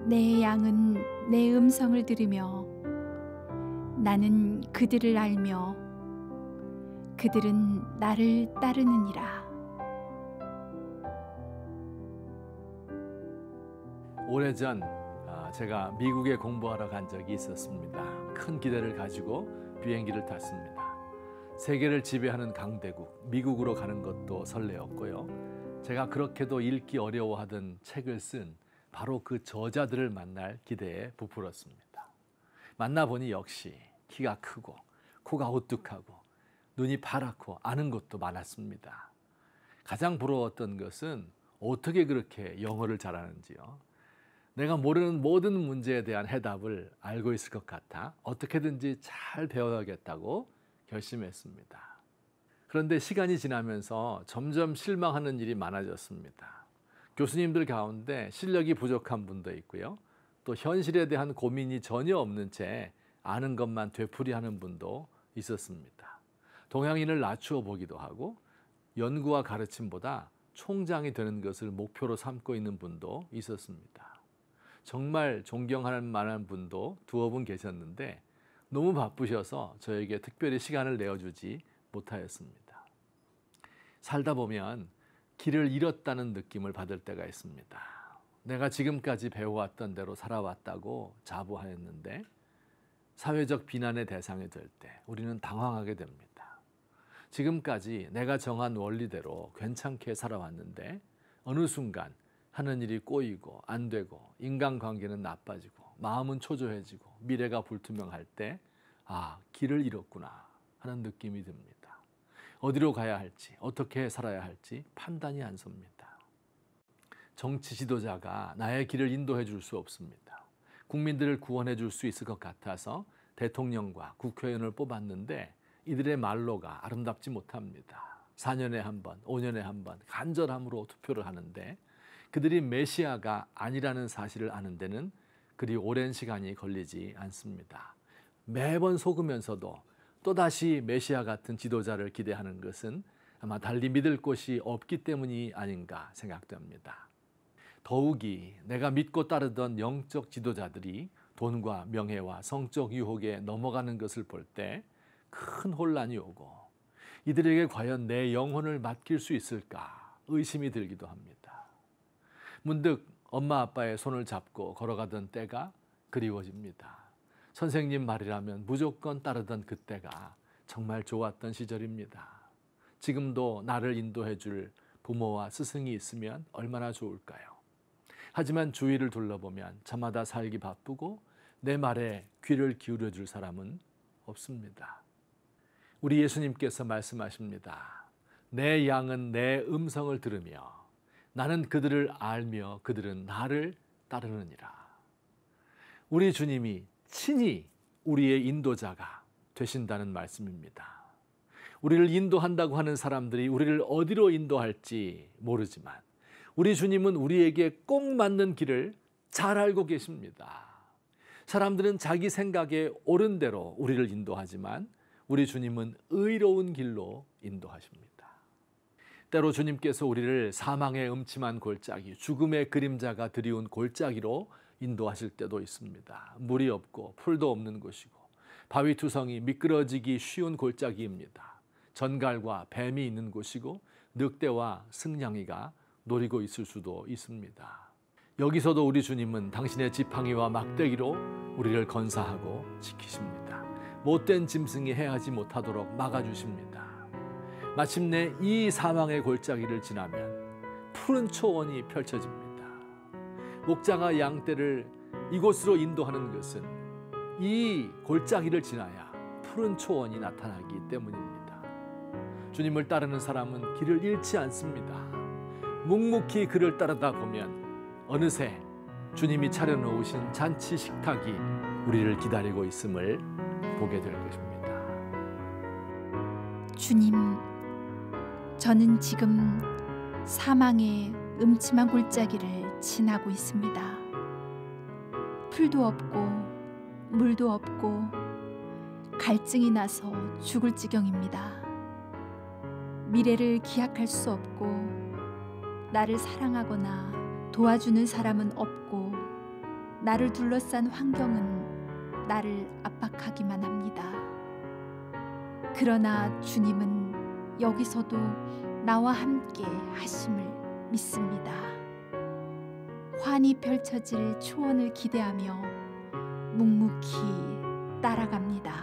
내 양은 내 음성을 들으며 나는 그들을 알며 그들은 나를 따르느니라. 오래전 제가 미국에 공부하러 간 적이 있었습니다. 큰 기대를 가지고 비행기를 탔습니다. 세계를 지배하는 강대국 미국으로 가는 것도 설레었고요. 제가 그렇게도 읽기 어려워하던 책을 쓴 바로 그 저자들을 만날 기대에 부풀었습니다. 만나보니 역시 키가 크고 코가 오뚝하고 눈이 파랗고 아는 것도 많았습니다. 가장 부러웠던 것은 어떻게 그렇게 영어를 잘하는지요. 내가 모르는 모든 문제에 대한 해답을 알고 있을 것 같아 어떻게든지 잘 배워야겠다고 결심했습니다. 그런데 시간이 지나면서 점점 실망하는 일이 많아졌습니다. 교수님들 가운데 실력이 부족한 분도 있고요. 또 현실에 대한 고민이 전혀 없는 채 아는 것만 되풀이하는 분도 있었습니다. 동양인을 낮추어 보기도 하고 연구와 가르침보다 총장이 되는 것을 목표로 삼고 있는 분도 있었습니다. 정말 존경할 만한 분도 두어 분 계셨는데 너무 바쁘셔서 저에게 특별히 시간을 내어주지 못하였습니다. 살다 보면 길을 잃었다는 느낌을 받을 때가 있습니다. 내가 지금까지 배워왔던 대로 살아왔다고 자부하였는데 사회적 비난의 대상이 될 때 우리는 당황하게 됩니다. 지금까지 내가 정한 원리대로 괜찮게 살아왔는데 어느 순간 하는 일이 꼬이고 안 되고 인간관계는 나빠지고 마음은 초조해지고 미래가 불투명할 때 길을 잃었구나 하는 느낌이 듭니다. 어디로 가야 할지 어떻게 살아야 할지 판단이 안 섭니다. 정치 지도자가 나의 길을 인도해 줄 수 없습니다. 국민들을 구원해 줄 수 있을 것 같아서 대통령과 국회의원을 뽑았는데 이들의 말로가 아름답지 못합니다. 4년에 한 번, 5년에 한 번 간절함으로 투표를 하는데 그들이 메시아가 아니라는 사실을 아는 데는 그리 오랜 시간이 걸리지 않습니다. 매번 속으면서도 또다시 메시아 같은 지도자를 기대하는 것은 아마 달리 믿을 곳이 없기 때문이 아닌가 생각됩니다. 더욱이 내가 믿고 따르던 영적 지도자들이 돈과 명예와 성적 유혹에 넘어가는 것을 볼 때 큰 혼란이 오고 이들에게 과연 내 영혼을 맡길 수 있을까 의심이 들기도 합니다. 문득 엄마 아빠의 손을 잡고 걸어가던 때가 그리워집니다. 선생님 말이라면 무조건 따르던 그때가 정말 좋았던 시절입니다. 지금도 나를 인도해 줄 부모와 스승이 있으면 얼마나 좋을까요? 하지만 주위를 둘러보면 저마다 살기 바쁘고 내 말에 귀를 기울여 줄 사람은 없습니다. 우리 예수님께서 말씀하십니다. 내 양은 내 음성을 들으며 나는 그들을 알며 그들은 나를 따르느니라. 우리 주님이 친히 우리의 인도자가 되신다는 말씀입니다. 우리를 인도한다고 하는 사람들이 우리를 어디로 인도할지 모르지만 우리 주님은 우리에게 꼭 맞는 길을 잘 알고 계십니다. 사람들은 자기 생각에 옳은 대로 우리를 인도하지만 우리 주님은 의로운 길로 인도하십니다. 때로 주님께서 우리를 사망의 음침한 골짜기, 죽음의 그림자가 드리운 골짜기로 인도하실 때도 있습니다. 물이 없고 풀도 없는 곳이고 바위투성이 미끄러지기 쉬운 골짜기입니다. 전갈과 뱀이 있는 곳이고 늑대와 승냥이가 노리고 있을 수도 있습니다. 여기서도 우리 주님은 당신의 지팡이와 막대기로 우리를 건사하고 지키십니다. 못된 짐승이 해하지 못하도록 막아주십니다. 마침내 이 사망의 골짜기를 지나면 푸른 초원이 펼쳐집니다. 목자가 양떼를 이곳으로 인도하는 것은 이 골짜기를 지나야 푸른 초원이 나타나기 때문입니다. 주님을 따르는 사람은 길을 잃지 않습니다. 묵묵히 그를 따르다 보면 어느새 주님이 차려놓으신 잔치 식탁이 우리를 기다리고 있음을 보게 될 것입니다. 주님, 저는 지금 사망의 음침한 골짜기를 지나고 있습니다. 풀도 없고 물도 없고 갈증이 나서 죽을 지경입니다. 미래를 기약할 수 없고 나를 사랑하거나 도와주는 사람은 없고 나를 둘러싼 환경은 나를 압박하기만 합니다. 그러나 주님은 여기서도 나와 함께 하심을 믿습니다. 환히 펼쳐질 초원을 기대하며 묵묵히 따라갑니다.